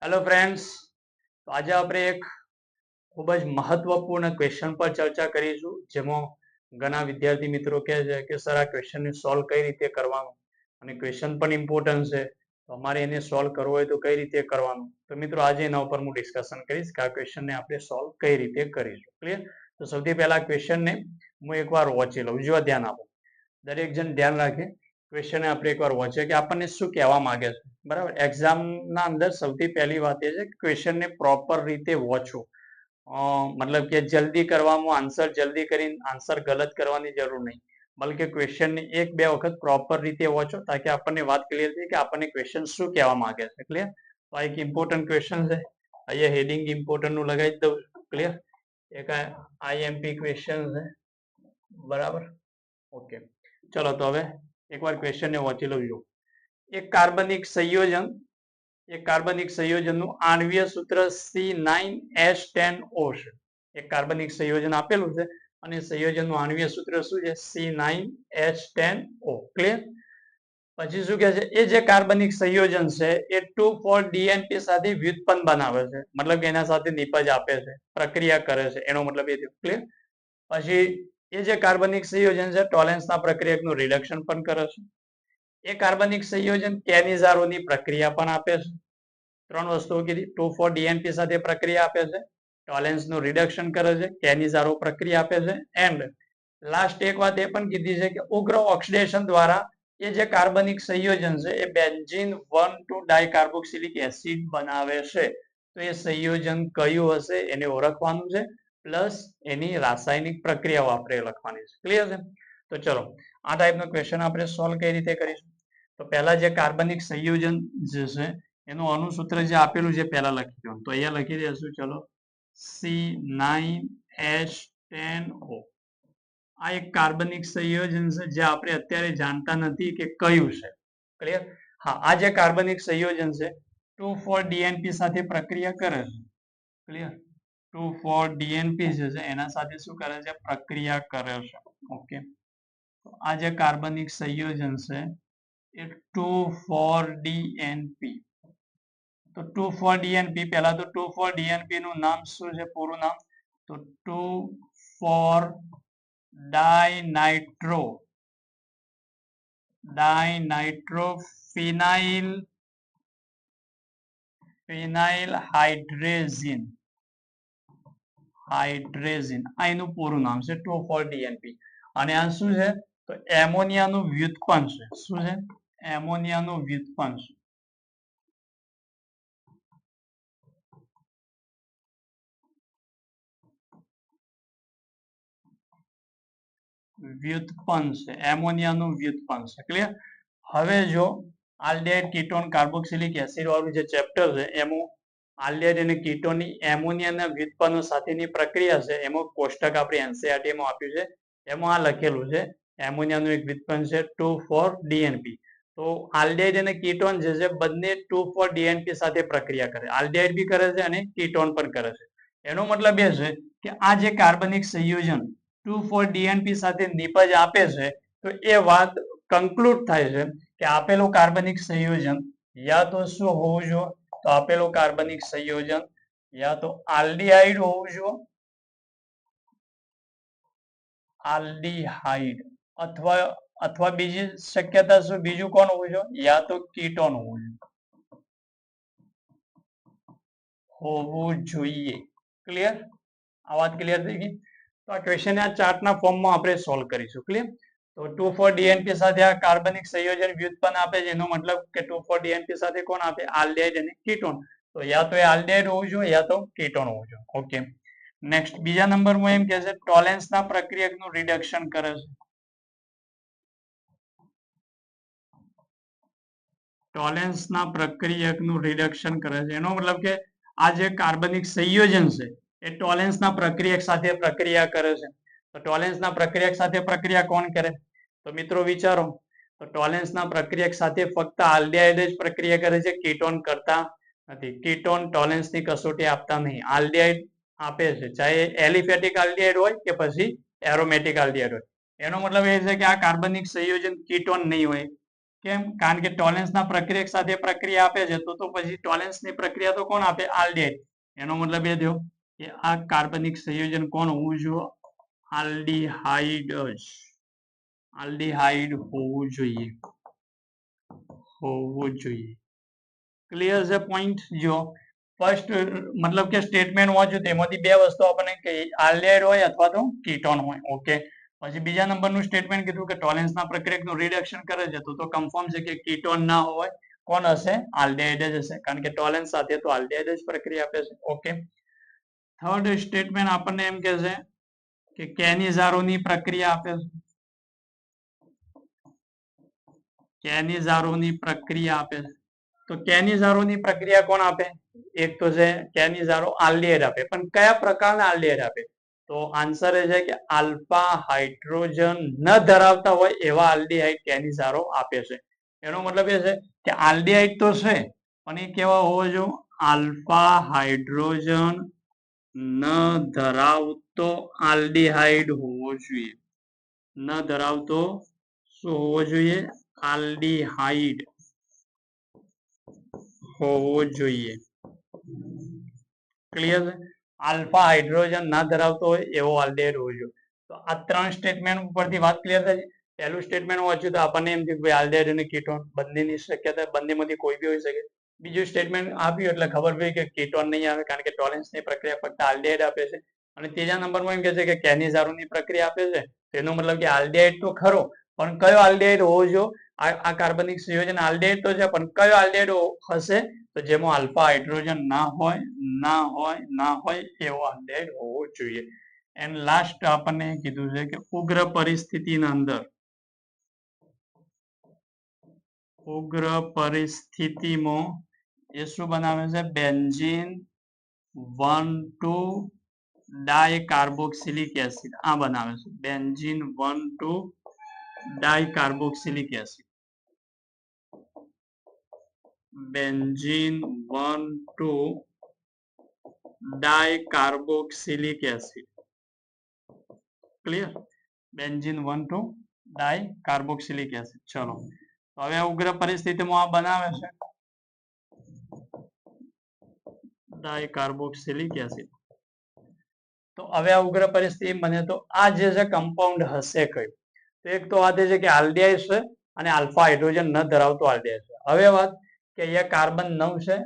Hello friends, તો આજે આપણે એક ખૂબ જ મહત્વપૂર્ણ ક્વેશ્ચન પર ચર્ચા કરીશું, જેમાં ઘણા વિદ્યાર્થી મિત્રો કહે છે કે સર આ ક્વેશ્ચનને સોલ્વ કઈ રીતે કરવાનું, અને ક્વેશ્ચન પણ ઇમ્પોર્ટન્ટ છે, તો અમારે એને સોલ્વ કરવો હોય તો કઈ રીતે કરવાનું. તો મિત્રો આજે એના ઉપર હું ડિસ્કશન કરીશ કે આ ક્વેશ્ચનને આપણે સોલ્વ કઈ રીતે કરીશું. ક્લિયર? તો સૌથી પહેલા ક્વેશ્ચનને હું એકવાર વાંચી લઉં. જો ધ્યાન આપો, દરેક જણ ધ્યાન રાખે. ક્વેશ્ચન આપણે એકવાર વાંચીએ કે આપણને શું કહેવા માંગે છે. બરાબર, એક્ઝામના અંદર સૌથી પહેલી વાત એ છે કે ક્વેશ્ચનને પ્રોપર રીતે વાંચો. મતલબ કે જલ્દી કરવામાં આન્સર જલ્દી કરીને આન્સર ગલત કરવાની જરૂર નહીં, બલકે ક્વેશ્ચનને એક બે વખત પ્રોપર રીતે વાંચો, તાકી આપણને વાત ક્લિયર થાય કે આપણને ક્વેશ્ચન શું કહેવા માંગે છે. ક્લિયર? તો આ એક ઇમ્પોર્ટન્ટ ક્વેશ્ચન છે. અહીંયા હેડિંગ ઇમ્પોર્ટન્ટ નું લગાવી દઉં. ક્લિયર? એક આઈએમપી ક્વેશ્ચન છે. બરાબર, ઓકે. ચલો તો હવે એકવાર ક્વેશ્ચનને વાંચી લઉં. એક કાર્બનિક સંયોજનનું આણ્વીય સૂત્ર C9H10O છે. એક કાર્બનિક સંયોજન આપેલું છે અને સંયોજનનું આણ્વીય સૂત્ર શું છે? C9H10O. ક્લિયર? પછી શું કહે છે? એ જે કાર્બનિક સંયોજન છે એ 2,4-DNP સાથે વ્યુત્પન્ન બનાવે છે, મતલબ કે એના સાથે નિપજ આપે છે, પ્રક્રિયા કરે છે, એનો મતલબ એ થયો. ક્લિયર? પછી એ જે કાર્બનિક સંયોજન છે ટોલેન્સના પ્રક્રિયકનું રિડક્શન પણ કરે છે. એ કાર્બનિક સંયોજન કેનિઝારોની પ્રક્રિયા પણ આપે છે. ત્રણ વસ્તુઓ કીધી. 2,4-DNP સાથે પ્રક્રિયા આપે છે, ટોલેન્સનું રિડક્શન કરે છે, કેનિઝારો પ્રક્રિયા આપે છે, એન્ડ લાસ્ટ એક વાત એ પણ કીધી છે કે ઉગ્ર ઓક્સિડેશન દ્વારા એ જે કાર્બનિક સંયોજન છે એ બેન્ઝીન 1,2-ડાયકાર્બોક્સિલિક એસિડ બનાવે છે. તો એ સંયોજન કયું હશે એને ઓળખવાનું છે, પ્લસ એની રાસાયણિક પ્રક્રિયાઓ આપણે લખવાની છે. ક્લિયર છે? તો ચલો આ ટાઈપનો ક્વેશ્ચન આપણે સોલ્વ કઈ રીતે કરીશું. તો પહેલા જે કાર્બનિક સંયોજન જે છે એનું અણુસૂત્ર જે આપેલું છે પહેલા લખી દો. તો અહીંયા લખી દઈશું. ચલો, C9H10O. આ એક કાર્બનિક સંયોજન છે જે આપણે અત્યારે જાણતા નથી કે કયું છે. ક્લિયર? હા, આ જે કાર્બનિક સંયોજન છે 2,4-DNP સાથે પ્રક્રિયા કરે છે. ક્લિયર? 2,4-DNP જે છે એના સાથે શું કરે છે? પ્રક્રિયા કરે છે. ઓકે, આ જે કાર્બનિક સંયોજન છે એ 2,4-DNP. તો 2,4-DNP, પહેલા તો 2,4-DNP નું નામ શું છે, પૂરું નામ? તો 2,4-ડાયનાઇટ્રોફિનાઇલ હાઇડ્રેઝિન. આ એનું પૂરું નામ છે 2,4-DNP. અને આ શું છે? તો એમોનિયાનું વ્યુત્પન્ન છે. શું છે? એમોનિયાનું વ્યુત્પન્ન છે. એમોનિયાનું વ્યુત્પન્ન છે. ક્લિયર? હવે જો આલ્ડિહાઇડ કીટોન કાર્બોક્સિલિક એસિડ વાળું જે ચેપ્ટર છે એમાં આલ્ડિહાઇડ અને કીટોનની એમોનિયાના વ્યુત્પન્નો સાથેની પ્રક્રિયા છે, એમાં કોષ્ટક આપણે NCERT માં આપ્યું છે, એમાં આ લખેલું છે એમોનિયાનું એક વ્યુત્પન્ન છે 2,4-DNP. તો આલ્ડિહાઇડ અને કીટોન જે છે બંને 2,4-DNP સાથે પ્રક્રિયા કરે. આલ્ડિહાઇડ બી કરે છે અને કીટોન પણ કરે છે. એનો મતલબ એ છે કે આ જે કાર્બનિક સંયોજન 2,4-DNP સાથે નિપજ આપે છે, તો એ વાત કન્ક્લુડ થાય છે કે આપેલું કાર્બનિક સંયોજન યા તો શું હોવું જોઈએ? તો આપેલું કાર્બનિક સંયોજન યા તો આલ્ડિહાઇડ હોવું જોઈએ, આલ્ડિહાઇડ, અથવા બીજી શક્યતા શું? બીજું કોણ હોવું જોઈએ? યા તો કીટોન હોવું જોઈએ. ક્લિયર? આ વાત ક્લિયર થઈ ગઈ? તો આ ક્વેશ્ચન આ ચાર્ટના ફોર્મમાં આપણે સોલ્વ કરીશું. ક્લિયર? તો 2,4-DNP સાથે આ કાર્બનિક સંયોજન વ્યુત્પન્ન આપે છે, એનો મતલબ કે 2,4-DNP સાથે કોણ આપે? આલ્ડિહાઇડ અને કીટોન. તો યા તો એ આલ્ડિહાઇડ હોવું જોઈએ યા તો કીટોન હોવું જોઈએ. ઓકે, નેક્સ્ટ બીજા નંબરમાં એમ કહે છે ટોલેન્સના પ્રક્રિયકનું રિડક્શન કરે છે. ટોલેન્સના પ્રક્રિયકનું રિડક્શન કરે છે, એનો મતલબ કે આ જે કાર્બનિક સંયોજન છે એ ટોલેન્સના પ્રક્રિયક સાથે પ્રક્રિયા કરે છે. તો ટોલેન્સના પ્રક્રિયક સાથે પ્રક્રિયા કોણ કરે? તો મિત્રો વિચારો, તો ટોલેન્સના પ્રક્રિયક સાથે ફક્ત આલ્ડિહાઇડ જ પ્રક્રિયા કરે છે, કીટોન કરતા નથી. કીટોન ટોલેન્સની કસોટી આપતા નહીં, આલ્ડિહાઇડ આપે છે, ચાહે એલિફેટિક આલ્ડિહાઇડ હોય કે પછી એરોમેટિક આલ્ડિહાઇડ હોય. એનો મતલબ એ છે કે આ કાર્બનિક સંયોજન કીટોન નહીં હોય. કેમ? કારણ કે ટોલેન્સના પ્રક્રિયક સાથે પ્રક્રિયા આપે છે તો પછી ટોલેન્સની પ્રક્રિયા તો કોણ આપે? આલ્ડિહાઇડ. એનો મતલબ એ થયો કે આ કાર્બનિક સંયોજન કોણ હોવું જોઈએ? આલ્ડિહાઇડ જ. આલ્ડિહાઇડ હોવું જોઈએ. ક્લિયર છે પોઈન્ટ? જો ફર્સ્ટ મતલબ કે સ્ટેટમેન્ટ વાંચ્યું તેમાંથી બે વસ્તુ આપણને કે આલ્ડિહાઇડ હોય અથવા તો કીટોન હોય. ઓકે, પછી બીજા નંબરનું સ્ટેટમેન્ટ કીધું કે ટોલેન્સના પ્રક્રિયકનું રિડક્શન કરે છે તો કન્ફર્મ છે કે કીટોન ના હોય, કોણ હશે? આલ્ડિહાઇડ જ હશે, કારણ કે ટોલેન્સ સાથે તો આલ્ડિહાઇડ જ પ્રક્રિયા આપે છે. ઓકે, થર્ડ સ્ટેટમેન્ટ આપણને એમ કહે છે કે કેનિઝારોની પ્રક્રિયા આપે છે. કેનિઝારોની પ્રક્રિયા આપે છે તો કેનિઝારોની પ્રક્રિયા કોણ આપે? એક તો છે કેનિઝારો આલ્ડિહાઇડ આપે, પણ કયા પ્રકારના આલ્ડિહાઇડ આપે? તો આન્સર એ છે કે આલ્ફા હાઇડ્રોજન ન ધરાવતા હોય એવા આલ્ડિહાઇડ કેનિઝારો આપે છે. એનો મતલબ એ છે કે આલ્ડિહાઇડ તો છે પણ એ કેવા હોવો જોઈએ? આલ્ફા હાઇડ્રોજન ન ધરાવતો આલ્ડિહાઇડ હોવો જોઈએ. ન ધરાવતો શું હોવો જોઈએ? આલ્ડિહાઇડ હોવો જોઈએ. ક્લિયર છે? આલ્ફા હાઇડ્રોજન ના ધરાવતો હોય એવો આલ્ડિહાઇડ હોવો જોઈએ. તો આ ત્રણ સ્ટેટમેન્ટ ઉપરથી વાત ક્લિયર થાય છે. પહેલું સ્ટેટમેન્ટ વાંચ્યું તો આપણને એમ થયું કે આલ્ડિહાઇડ અને કીટોન બંનેની શક્યતા, બંનેમાંથી કોઈ બી હોઈ શકે. બીજું સ્ટેટમેન્ટ આપ્યું એટલે ખબર પડી કે કીટોન નહીં આવે, કારણ કે ટોલેન્સની પ્રક્રિયા ફક્ત આલ્ડિહાઇડ આપે છે. અને ત્રીજા નંબરમાં એમ કહે છે કે કેનિઝારોની પ્રક્રિયા આપે છે, તેનો મતલબ કે આલ્ડિહાઇડ તો ખરો, પણ કયો આલ્ડિહાઇડ હોવો જોઈએ? આ કાર્બનિક સંયોજન આલ્ડિહાઇડ તો છે, પણ કયો આલ્ડિહાઇડ હશે? તો જેમાં આલ્ફા હાઇડ્રોજન ના હોય એવો આલ્ડિહાઇડ હોવો જોઈએ. એન્ડ લાસ્ટ આપણને કીધું છે કે ઉગ્ર પરિસ્થિતિની અંદર, ઉગ્ર પરિસ્થિતિમાં એ શું બનાવે છે? બેન્ઝીન 1,2 ડાયકાર્બોક્સિલિક એસિડ આ બનાવે છે. Benzene 1,2 dicarboxylic acid. Benzene 1,2 dicarboxylic acid. Clear? Benzene 1,2 dicarboxylic acid. ચલો, હવે ઉગ્ર પરિસ્થિતિમાં આ બનાવે છે ડાયકાર્બોક્સિલિક એસિડ. તો હવે આ ઉગ્ર પરિસ્થિતિ બને તો આ જે છે કમ્પાઉન્ડ હશે કયું? તો એક તો વાત એ છે કે આલ્ડિહાઇડ છે અને આલ્ફા હાઇડ્રોજન ન ધરાવતો આલ્ડિહાઇડ છે. હવે વાત કે અહીંયા કાર્બન 9 છે,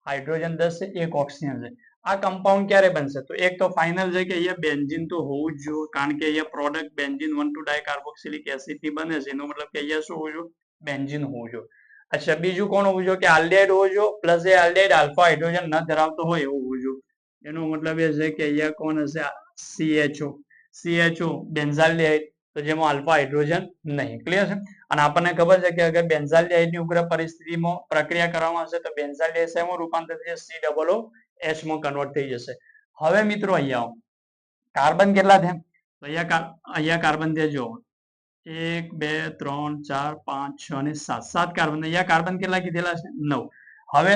હાઇડ્રોજન 10 છે, એક ઓક્સિજન છે. આ કમ્પાઉન્ડ ક્યારે બનશે? તો એક તો ફાઇનલ છે કે અહીંયા બેન્ઝીન તો હોવું જ જોઈએ, કારણ કે અહીંયા પ્રોડક્ટ બેન્ઝીન 1,2 ડાયકાર્બોક્સિલિક એસિડ થી બને છે. એનો મતલબ કે અહીંયા શું હોવું જોઈએ? બેન્ઝીન હોવું જોઈએ. અચ્છા, બીજું કોણ હોવું જોઈએ? કે આલ્ડિહાઇડ હોવું જોઈએ, પ્લસ એ આલ્ડિહાઇડ આલ્ફા હાઇડ્રોજન ન ધરાવતો હોય એવું હોવું જોઈએ. એનો મતલબ એ છે કે અહીંયા કોણ હશે? CHO બેન્ઝાલ્ડિહાઇડ, તો જેમાં આલ્ફા હાઇડ્રોજન નહીં. ક્લિયર છે? અને આપણને ખબર છે કે અગર બેન્ઝાલ્ડિહાઇડ ની ઉગ્ર પરિસ્થિતિમાં પ્રક્રિયા કરવામાં આવશે તો બેન્ઝાલ્ડિહાઇડ શેમાં રૂપાંતર થશે? COOH માં કન્વર્ટ થઈ જશે. હવે મિત્રો અહીંયા આવો, કાર્બન કેટલા છે? તો અહીંયા કાર્બન છે જો 1 2 3 4 5 6 અને 7 કાર્બન. અહીંયા કાર્બન કેટલા કીધેલા છે? 9. હવે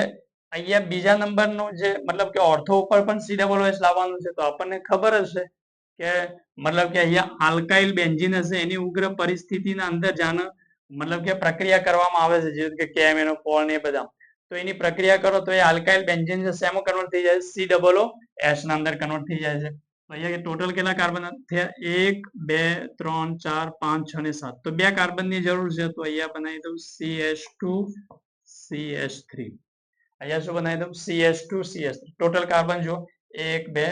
અહીંયા બીજા નંબરનું જે મતલબ કે ઓર્થો ઉપર પણ COOH લાવવાનું છે તો આપણને ખબર હશે કે મતલબ કે અહીંયા આલ્કાઇલ બેન્ઝીન હશે, એની ઉગ્ર પરિસ્થિતિના અંદર જાણે મતલબ કે પ્રક્રિયા કરવામાં આવે છે, જેમ કે KMNO4 ને એ બધા, તો એની પ્રક્રિયા કરો તો એ આલ્કાઇલ બેન્ઝીન છે શેમાં કન્વર્ટ થઈ જાય? COOH ના અંદર કન્વર્ટ થઈ જાય છે. તો અહીંયા ટોટલ કેટલા કાર્બન થયા? 1 2 3 4 5 6 અને 7. તો 2 કાર્બનની જરૂર છે તો અહીંયા બનાવી દઉં CH2 CH3. અહીંયા શું બનાવી દઉં? CH2 CH3. ટોટલ કાર્બન જો 1 2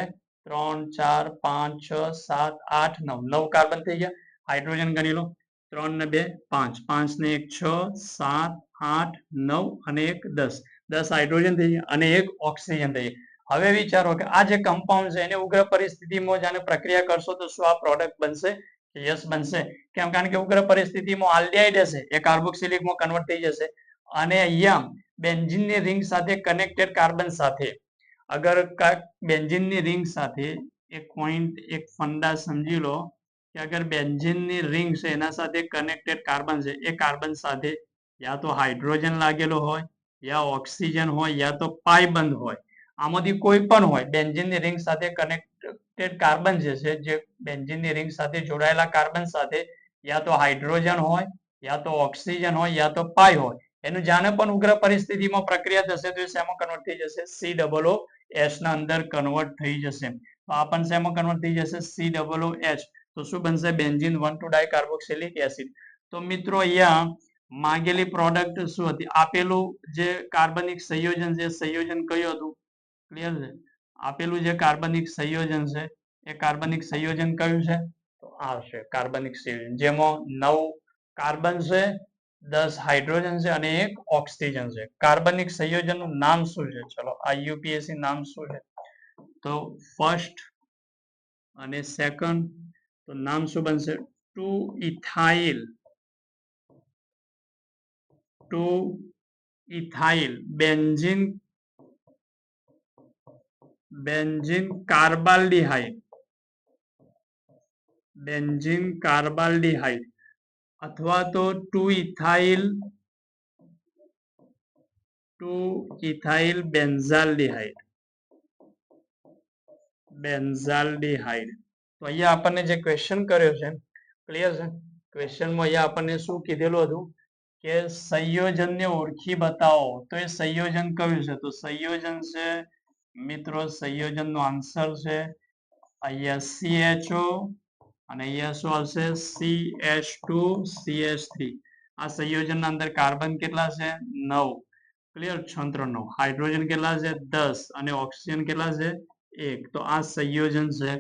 3 4 5 6 7 8 9. 9 કાર્બન થઈ ગયા. હાઇડ્રોજન ગણી લો, 3 ને 2 5, 5 ને 1 6 7 8 9 અને 1 10. 10 હાઇડ્રોજન થઈ ગયા અને એક ઓક્સિજન થઈ ગયા. હવે વિચારો કે આ જે કમ્પાઉન્ડ છે એને ઉગ્ર પરિસ્થિતિમાં જાણે પ્રક્રિયા કરશો તો શું આ પ્રોડક્ટ બનશે? યસ બનશે. કેમ? કારણ કે ઉગ્ર પરિસ્થિતિમાં આલ્ડિહાઇડ હશે એ કાર્બોક્સિલિકમાં કન્વર્ટ થઈ જશે અને અહીંયા બેન્ઝીનની રિંગ સાથે કનેક્ટેડ કાર્બન સાથે અગર બેન્ઝીનની રિંગ સાથે એક પોઈન્ટ એક ફંડા સમજી લો કે અગર બેન્ઝીનની રિંગ છે એના સાથે કનેક્ટેડ કાર્બન છે, એ કાર્બન સાથે યા તો હાઇડ્રોજન લાગેલો હોય, યા ઓક્સિજન હોય, યા તો પાઈ બંધ હોય. આમાંથી કોઈ પણ હોય. બેન્ઝીનની રિંગ સાથે કનેક્ટેડ કાર્બન જે છે, જે બેન્ઝીનની રિંગ સાથે જોડાયેલા કાર્બન સાથે યા તો હાઇડ્રોજન હોય, યા તો ઓક્સિજન હોય યા તો પાય હોય, એનું જાણે પણ ઉગ્ર પરિસ્થિતિમાં પ્રક્રિયા થશે તો એ શેમાં કન્વર્ટ થઈ જશે? COOH ના અંદર કન્વર્ટ થઈ જશે. તો આ પણ શેમાં કન્વર્ટ થઈ જશે? COOH. તો શું બનશે? Benzene 1,2 dicarboxylic acid. તો મિત્રો અહીંયા માંગેલી પ્રોડક્ટ શું હતી? આપેલું જે કાર્બનિક સંયોજન છે, સંયોજન કયું હતું? ક્લિયર છે? આપેલું જે કાર્બનિક સંયોજન છે એ કાર્બનિક સંયોજન કયું છે? તો આ છે કાર્બનિક સંયોજન, જેમાં 9 કાર્બન છે, 10 હાઇડ્રોજન છે અને 1 ઓક્સિજન છે. કાર્બનિક સંયોજનનું નામ શું છે? ચલો IUPAC નામ શું છે? તો ફર્સ્ટ અને સેકન્ડ, તો નામ શું બનશે? 2-ethyl બેન્ઝીન કાર્બાલ્ડિહાઇડ અથવા તો 2-ethyl બેન્ઝાલ્ડિહાઇડ. તો અહીંયા આપણને જે ક્વેશ્ચન કર્યો છે, ક્લિયર છે? ક્વેશ્ચનમાં અહીંયા આપણને શું કીધેલું હતું કે સંયોજનને ઓળખી બતાવો. તો એ સંયોજન કયું છે? તો સંયોજન છે મિત્રો, સંયોજનનો આન્સર છે અહીંયા CHO અને અહીંયા શું આવશે? CH2CH3. આ સંયોજનના અંદર કાર્બન કેટલા છે? 9. ક્લિયર? 9. હાઇડ્રોજન કેટલા છે? 10 અને ઓક્સિજન કેટલા છે? 1. તો આ સંયોજન છે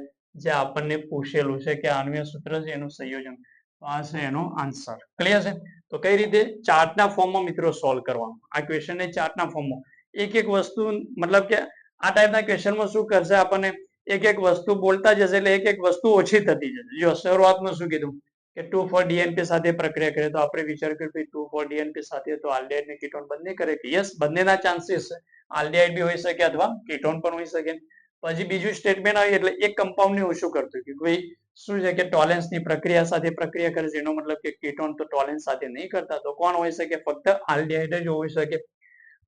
જે આપણને પૂછેલું છે કે આણ્વીય સૂત્ર છે એનું સંયોજન. તો આ છે એનો આન્સર. ક્લિયર છે? તો કઈ રીતે ચાર્ટના ફોર્મમાં મિત્રો સોલ્વ કરવાનું? આ ક્વેશ્ચનને ચાર્ટના ફોર્મમાં એક એક વસ્તુ, મતલબ કે આ ટાઈપના ક્વેશ્ચનમાં શું કરશે? આપણને એક એક વસ્તુ બોલતા જશે એટલે એક એક વસ્તુ ઓછી થતી જશે. જો શરૂઆતમાં શું કીધું કે 2,4-DNP સાથે પ્રક્રિયા કરે તો આપણે વિચાર કર્યો કે 2,4-DNP સાથે તો આલ્ડિહાઇડ ને કીટોન બંને કરે કે યસ, બંનેના ચાન્સીસ છે. આલ્ડિહાઇડ બી હોઈ શકે અથવા કીટોન પણ હોઈ શકે. પછી બીજું સ્ટેટમેન્ટ આવે એટલે એક કમ્પાઉન્ડને ઓછું કરતું કે ભાઈ શું છે કે ટોલેન્સની પ્રક્રિયા સાથે પ્રક્રિયા કરે છે, એનો મતલબ કે કીટોન તો ટોલેન્સ સાથે નહીં કરતા, તો કોણ હોઈ શકે? ફક્ત આલ્ડિહાઇડ જ હોઈ શકે.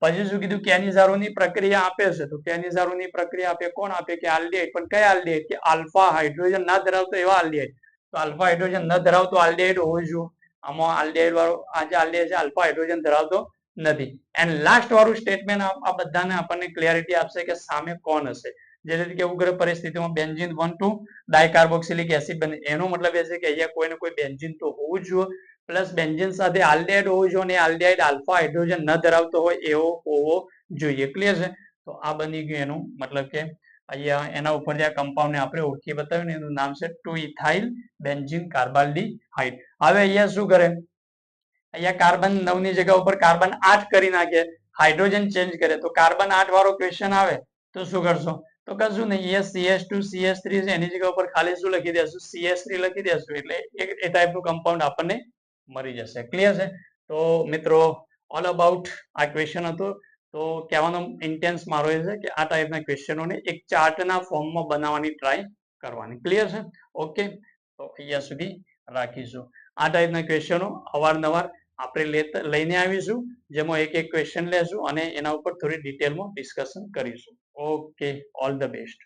પછી શું કીધું? કેનિઝારોની પ્રક્રિયા આપે છે, તો કેનિઝારોની પ્રક્રિયા આપે કોણ? આપે કે આલ્ડિહાઇડ. પણ કયા આલ્ડિહાઇડ? કે આલ્ફા હાઇડ્રોજન ના ધરાવતો એવા આલ્ડિહાઇડ. તો આલ્ફા હાઇડ્રોજન ન ધરાવતો આલ્ડિહાઇડ હોવો જોઈએ. આમાં આલ્ડિહાઇડ વાળો આ જે આલ્ડિહાઇડ છે આલ્ફા હાઇડ્રોજન ધરાવતો નથી. એન્ડ લાસ્ટ વાળું સ્ટેટમેન્ટ આ બધાને આપણને ક્લેરિટી આપશે કે સામે કોણ હશે. જેથી કે ઉગ્ર પરિસ્થિતિમાં બેન્ઝીન 1,2 ડાયકાર્બોક્સિલિક એસિડ બને. એનો મતલબ એ છે કે અહીંયા કોઈને કોઈ બેન્ઝીન તો હોવું જ જોઈએ, પ્લસ બેન્ઝીન સાથે આલ્ડિહાઇડ હોવું જોઈએ અને આલ્ડિહાઇડ આલ્ફા હાઇડ્રોજન ન ધરાવતો હોય એવો હોવો જોઈએ. ક્લિયર છે? તો આ બની ગયું એનું મતલબ કે અહીંયા એના ઉપર જે કમ્પાઉન્ડને આપણે ઓળખી બતાવ્યું ને એનું નામ છે 2-ethyl બેન્ઝીન કાર્બાલ્ડિહાઇડ. હવે અહીંયા શું કરે? અહીંયા કાર્બન 9 ની જગ્યા ઉપર કાર્બન 8 કરી નાખે, હાઇડ્રોજન ચેન્જ કરે. તો કાર્બન 8 વાળો ક્વેશ્ચન આવે તો શું કરશો? તો કશું નહીં, CH2CH3 છે એની જગ્યા ઉપર ખાલી શું લખી દેશું? CH3 લખી દેશું એટલે એ ટાઈપનું કમ્પાઉન્ડ આપણને મળી જશે. ક્લિયર છે? તો મિત્રો ઓલ અબાઉટ આ ક્વેશ્ચન હતો. તો કહેવાનો ઇન્ટેન્સ મારો એ છે કે આ ટાઈપના ક્વેશ્ચનોને એક ચાર્ટના ફોર્મમાં બનાવવાની ટ્રાય કરવાની. ક્લિયર છે? ઓકે, તો અહીંયા સુધી રાખીશું. આ ટાઈપના ક્વેશ્ચનો અવારનવાર આપણે લઈને આવીશું, જેમાં એક એક ક્વેશ્ચન લેશું અને એના ઉપર થોડી ડિટેલમાં ડિસ્કશન કરીશું. Okay, all the best.